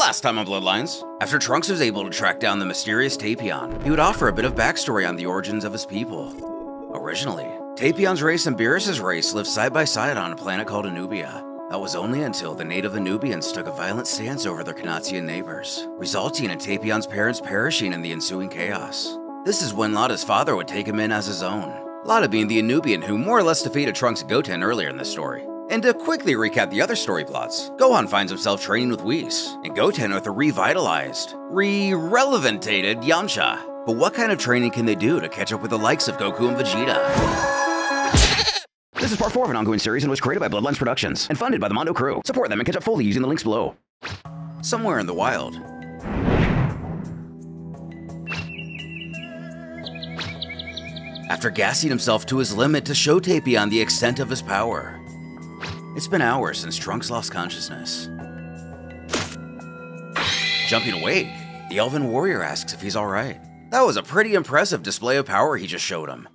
Last time on Bloodlines, after Trunks was able to track down the mysterious Tapion, he would offer a bit of backstory on the origins of his people. Originally, Tapion's race and Beerus' race lived side by side on a planet called Anubia. That was only until the native Anubians took a violent stance over their Kanatian neighbors, resulting in Tapion's parents perishing in the ensuing chaos. This is when Lada's father would take him in as his own, Lada being the Anubian who more or less defeated Trunks and Goten earlier in the story. And to quickly recap the other story plots, Gohan finds himself training with Whis, and Goten with a revitalized, relevantated Yamcha. But what kind of training can they do to catch up with the likes of Goku and Vegeta? This is part 4 of an ongoing series and was created by Bloodlines Productions and funded by the Mondo crew. Support them and catch up fully using the links below. Somewhere in the wild, after gassing himself to his limit to show Tapion the extent of his power, it's been hours since Trunks lost consciousness. Jumping awake, the elven warrior asks if he's alright. That was a pretty impressive display of power he just showed him.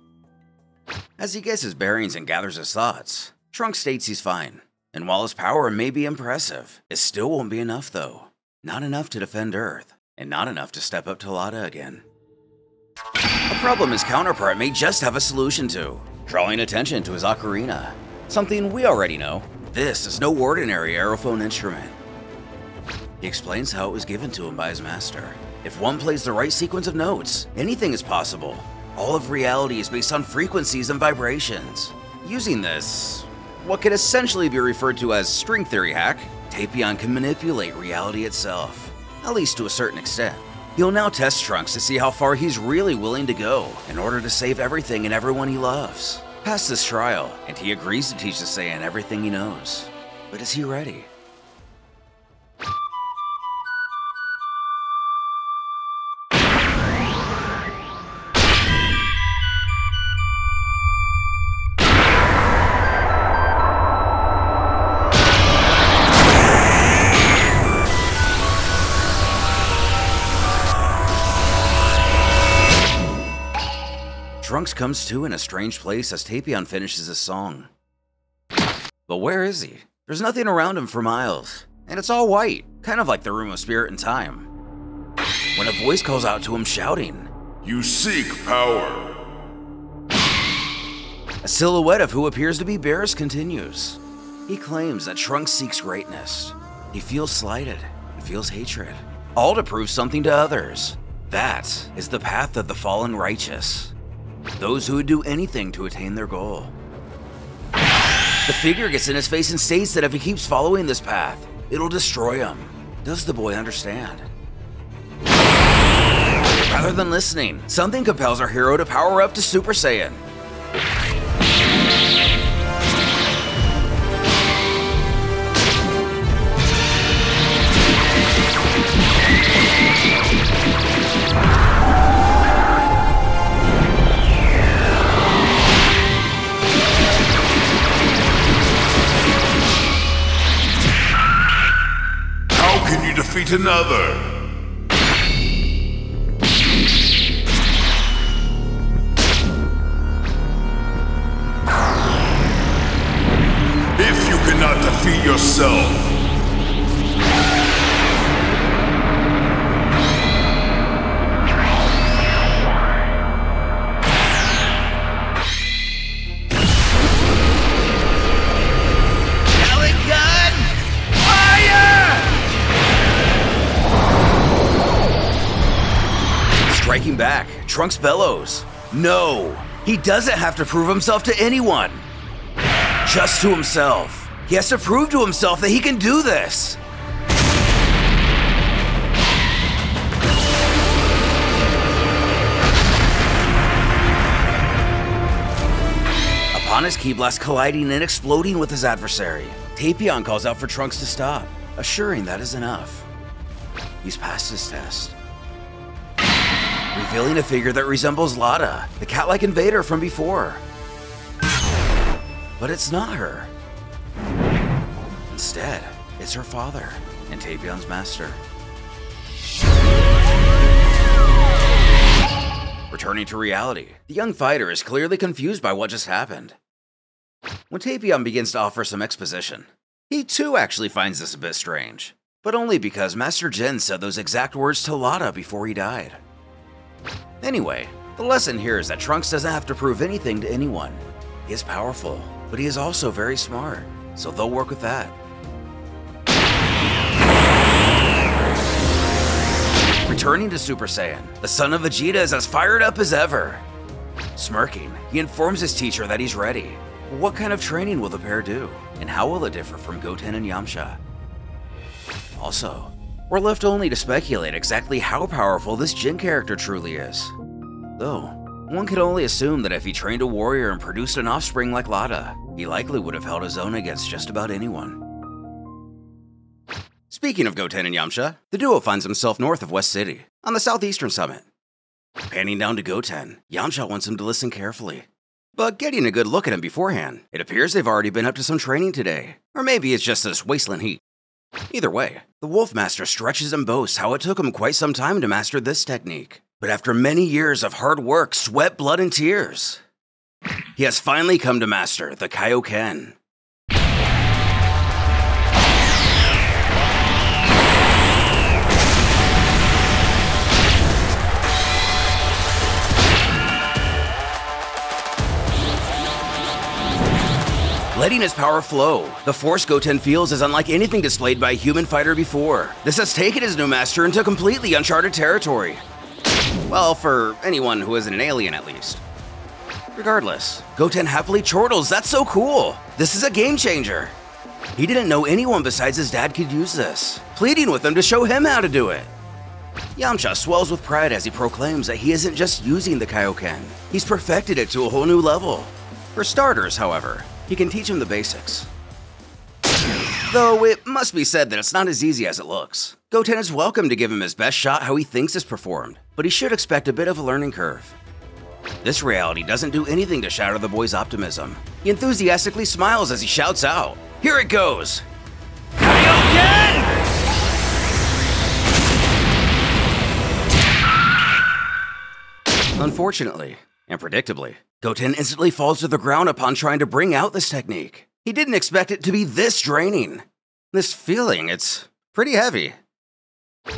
As he gets his bearings and gathers his thoughts, Trunks states he's fine. And while his power may be impressive, it still won't be enough though. Not enough to defend Earth, and not enough to step up to Lada again. A problem his counterpart may just have a solution to, drawing attention to his ocarina. Something we already know. This is no ordinary aerophone instrument. He explains how it was given to him by his master. If one plays the right sequence of notes, anything is possible. All of reality is based on frequencies and vibrations. Using this, what could essentially be referred to as string theory hack, Tapion can manipulate reality itself, at least to a certain extent. He'll now test Trunks to see how far he's really willing to go in order to save everything and everyone he loves. Pass this trial, and he agrees to teach the Saiyan everything he knows. But is he ready? Trunks comes to in a strange place as Tapion finishes his song. But where is he? There's nothing around him for miles, and it's all white, kind of like the Room of Spirit and Time. When a voice calls out to him shouting, "You seek power." A silhouette of who appears to be Beerus continues. He claims that Trunks seeks greatness. He feels slighted and feels hatred, all to prove something to others. That is the path of the fallen righteous. Those who would do anything to attain their goal. The figure gets in his face and states that if he keeps following this path, it'll destroy him. Does the boy understand? Rather than listening, something compels our hero to power up to Super Saiyan. Defeat another. If you cannot defeat yourself, striking back, Trunks bellows. No, he doesn't have to prove himself to anyone. Just to himself. He has to prove to himself that he can do this. Upon his ki blast colliding and exploding with his adversary, Tapion calls out for Trunks to stop, assuring that is enough. He's passed his test, revealing a figure that resembles Lada, the cat-like invader from before. But it's not her. Instead, it's her father and Tapion's master. Returning to reality, the young fighter is clearly confused by what just happened. When Tapion begins to offer some exposition, he too actually finds this a bit strange. but only because Master Jin said those exact words to Lada before he died. Anyway, the lesson here is that Trunks doesn't have to prove anything to anyone. He is powerful, but he is also very smart, so they'll work with that. Returning to Super Saiyan, the son of Vegeta is as fired up as ever. Smirking, he informs his teacher that he's ready. What kind of training will the pair do, and how will it differ from Goten and Yamcha? Also, we're left only to speculate exactly how powerful this Jin character truly is. Though, one could only assume that if he trained a warrior and produced an offspring like Lada, he likely would have held his own against just about anyone. Speaking of Goten and Yamcha, the duo finds himself north of West City, on the southeastern summit. Panning down to Goten, Yamcha wants him to listen carefully. But getting a good look at him beforehand, it appears they've already been up to some training today, or maybe it's just this wasteland heat. Either way, the Wolf Master stretches and boasts how it took him quite some time to master this technique. But after many years of hard work, sweat, blood, and tears, he has finally come to master the Kaioken. Letting his power flow, the force Goten feels is unlike anything displayed by a human fighter before. This has taken his new master into completely uncharted territory. Well, for anyone who isn't an alien at least. Regardless, Goten happily chortles. That's so cool! This is a game changer! He didn't know anyone besides his dad could use this, pleading with him to show him how to do it. Yamcha swells with pride as he proclaims that he isn't just using the Kaioken, he's perfected it to a whole new level. For starters, however, he can teach him the basics. Though it must be said that it's not as easy as it looks. Goten is welcome to give him his best shot how he thinks is performed, but he should expect a bit of a learning curve. This reality doesn't do anything to shatter the boy's optimism. He enthusiastically smiles as he shouts out, "Here it goes! Kaioken!" Unfortunately, and predictably, Goten instantly falls to the ground upon trying to bring out this technique. He didn't expect it to be this draining. This feeling, it's pretty heavy.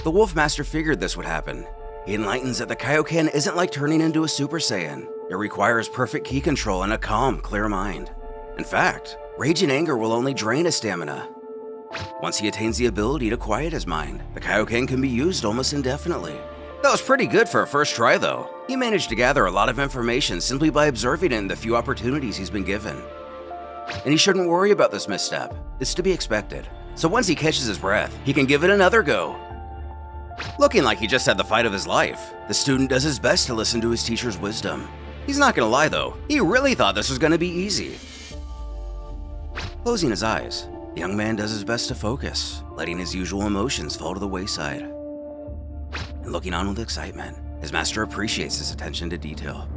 The Wolf Master figured this would happen. He enlightens that the Kaioken isn't like turning into a Super Saiyan. It requires perfect ki control and a calm, clear mind. In fact, rage and anger will only drain his stamina. Once he attains the ability to quiet his mind, the Kaioken can be used almost indefinitely. That was pretty good for a first try though. He managed to gather a lot of information simply by observing it in the few opportunities he's been given. And he shouldn't worry about this misstep. It's to be expected. So once he catches his breath, he can give it another go. Looking like he just had the fight of his life, the student does his best to listen to his teacher's wisdom. He's not gonna lie though, he really thought this was gonna be easy. Closing his eyes, the young man does his best to focus, letting his usual emotions fall to the wayside. And looking on with excitement, his master appreciates his attention to detail.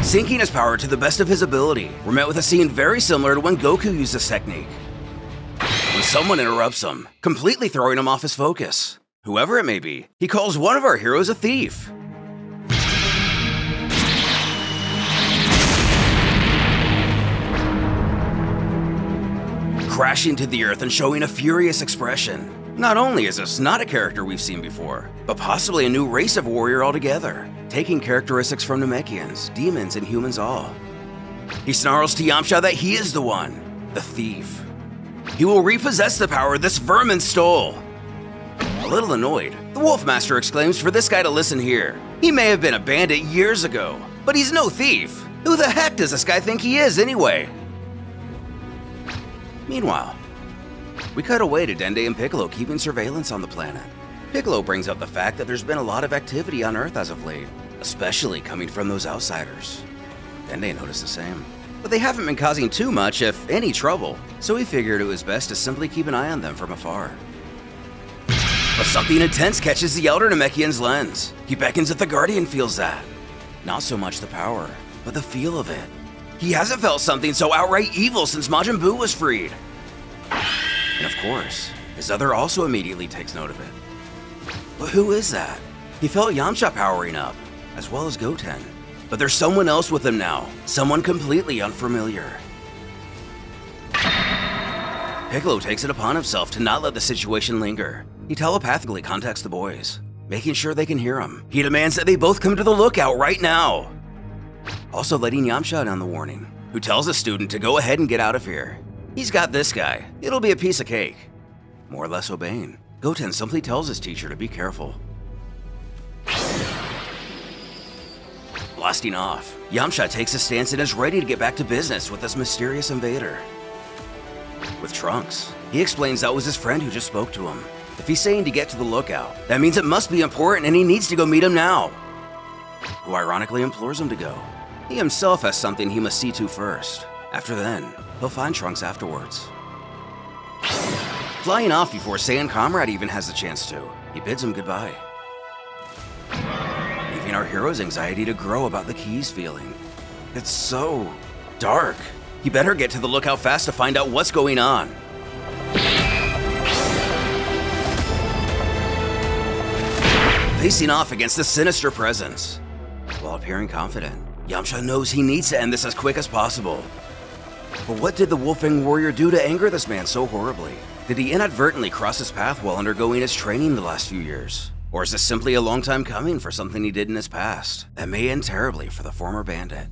Sinking his power to the best of his ability, we're met with a scene very similar to when Goku used this technique. When someone interrupts him, completely throwing him off his focus. Whoever it may be, he calls one of our heroes a thief. Crashing to the earth and showing a furious expression. Not only is this not a character we've seen before, but possibly a new race of warrior altogether, taking characteristics from Namekians, demons, and humans all. He snarls to Yamcha that he is the one, the thief. He will repossess the power this vermin stole. A little annoyed, the Wolf Master exclaims for this guy to listen here. He may have been a bandit years ago, but he's no thief. Who the heck does this guy think he is anyway? Meanwhile, we cut away to Dende and Piccolo keeping surveillance on the planet. Piccolo brings up the fact that there's been a lot of activity on Earth as of late, especially coming from those outsiders. Dende noticed the same. But they haven't been causing too much, if any, trouble, so he figured it was best to simply keep an eye on them from afar. But something intense catches the Elder Namekian's lens. He beckons if the Guardian feels that. Not so much the power, but the feel of it. He hasn't felt something so outright evil since Majin Buu was freed. And of course, his other also immediately takes note of it. But who is that? He felt Yamcha powering up, as well as Goten. But there's someone else with him now, someone completely unfamiliar. Piccolo takes it upon himself to not let the situation linger. He telepathically contacts the boys, making sure they can hear him. He demands that they both come to the lookout right now. Also letting Yamcha in on the warning, who tells the student to go ahead and get out of here. He's got this guy. It'll be a piece of cake. More or less obeying, Goten simply tells his teacher to be careful. Blasting off, Yamcha takes a stance and is ready to get back to business with this mysterious invader. With Trunks, he explains that was his friend who just spoke to him. If he's saying to get to the lookout, that means it must be important and he needs to go meet him now. Who ironically implores him to go. He himself has something he must see to first. After then, he'll find Trunks afterwards. Flying off before Saiyan Comrade even has the chance to, he bids him goodbye. Leaving our hero's anxiety to grow about the keys feeling. It's so dark. He better get to the lookout fast to find out what's going on. Facing off against the sinister presence. While appearing confident, Yamcha knows he needs to end this as quick as possible. But what did the Wolfang warrior do to anger this man so horribly? Did he inadvertently cross his path while undergoing his training the last few years? Or is this simply a long time coming for something he did in his past that may end terribly for the former bandit?